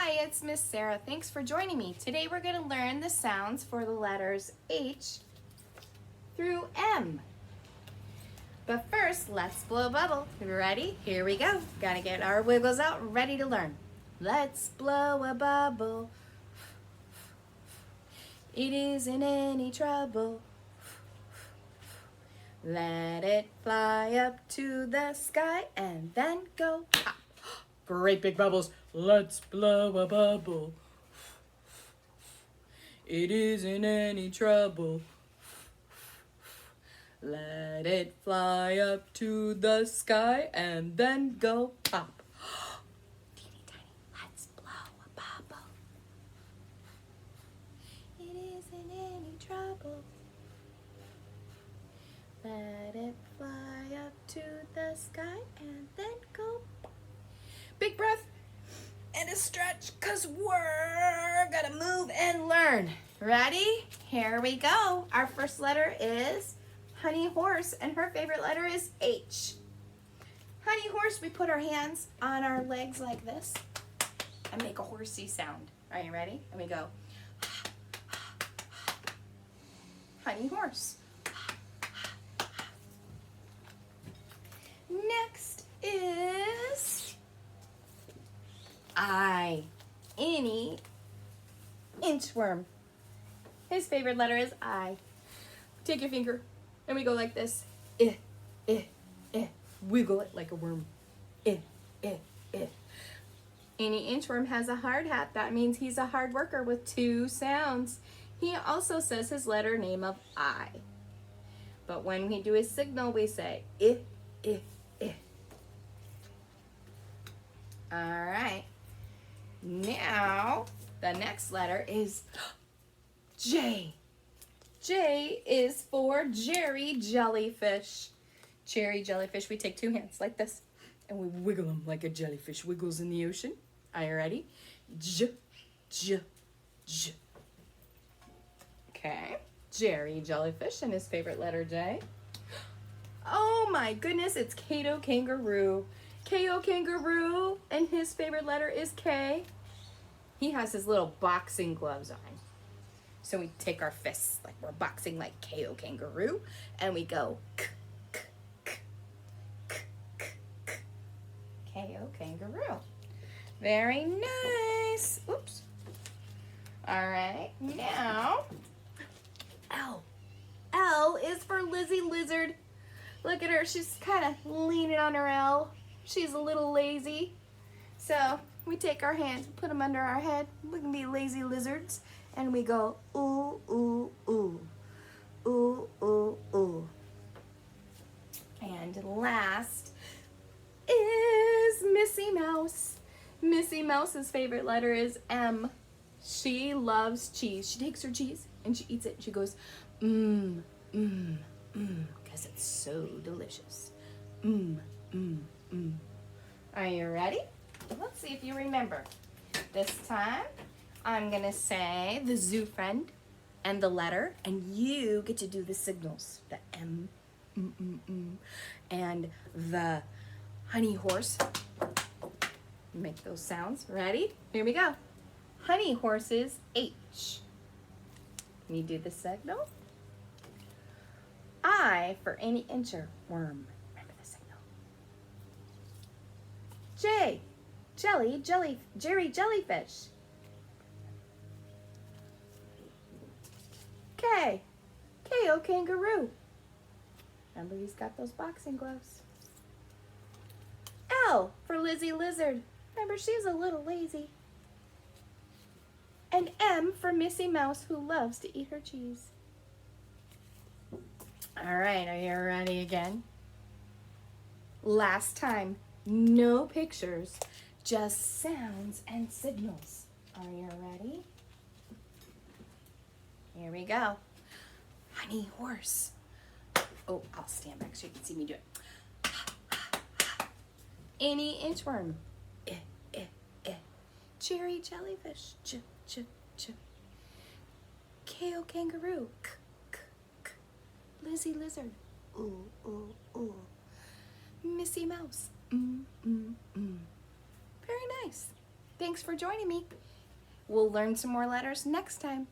Hi, it's Miss Sarah. Thanks for joining me. Today we're going to learn the sounds for the letters H through M. But first, let's blow a bubble. Ready? Here we go. Gotta get our wiggles out, ready to learn. Let's blow a bubble. It isn't any trouble. Let it fly up to the sky and then go pop. Great big bubbles. Let's blow a bubble. It isn't any trouble. Let it fly up to the sky and then go pop. Teeny tiny, let's blow a bubble. It isn't any trouble. Let it fly up to the sky and then go pop. Big breath and a stretch, cause we're gonna move and learn. Ready? Here we go. Our first letter is Honey Horse, and her favorite letter is H. Honey Horse, we put our hands on our legs like this and make a horsey sound. Are you ready? And we go, Honey Horse. Next is I. Any inchworm. His favorite letter is I. Take your finger and we go like this. Eh, eh, eh. Wiggle it like a worm. Eh, eh, eh. Any inchworm has a hard hat. That means he's a hard worker with two sounds. He also says his letter name of I. But when we do his signal, we say eh, eh, eh. All right. Now, the next letter is J. J is for Jerry Jellyfish. Jerry Jellyfish, we take two hands like this and we wiggle them like a jellyfish wiggles in the ocean. Are you ready? J, J, J. Okay, Jerry Jellyfish and his favorite letter J. Oh my goodness, it's Kato Kangaroo. Kato Kangaroo, and his favorite letter is K. He has his little boxing gloves on. So we take our fists like we're boxing like Kato Kangaroo, and we go k, k, k, k, k, k. Kato Kangaroo. Very nice. Oops. All right, now L. L is for Lizzie Lizard. Look at her, she's kind of leaning on her L. She's a little lazy. So we take our hands, put them under our head. We can be lazy lizards. And we go, ooh, ooh, ooh. Ooh, ooh, ooh. And last is Missy Mouse. Missy Mouse's favorite letter is M. She loves cheese. She takes her cheese and she eats it. She goes, mmm, mmm, mmm, because it's so delicious. Mmm, mmm, mmm. Are you ready? Let's see if you remember. This time, I'm gonna say the zoo friend and the letter, and you get to do the signals. The M, and the honey horse. Make those sounds. Ready? Here we go. Honey horse is H. Can you do the signal? I for any incher worm. Remember the signal. J, Jerry Jellyfish. K, Kato Kangaroo. Remember, he's got those boxing gloves. L for Lizzie Lizard. Remember, she's a little lazy. And M for Missy Mouse, who loves to eat her cheese. All right, are you ready again? Last time, no pictures, just sounds and signals. Are you ready? Here we go. Honey horse. Oh, I'll stand back so you can see me do it. Any inchworm. Eh, eh, eh. Jerry Jellyfish. Ch, ch, ch. Kato Kangaroo. K, k, k. Lizzie Lizard. Ooh, ooh, ooh. Missy Mouse. Very nice. Thanks for joining me. We'll learn some more letters next time.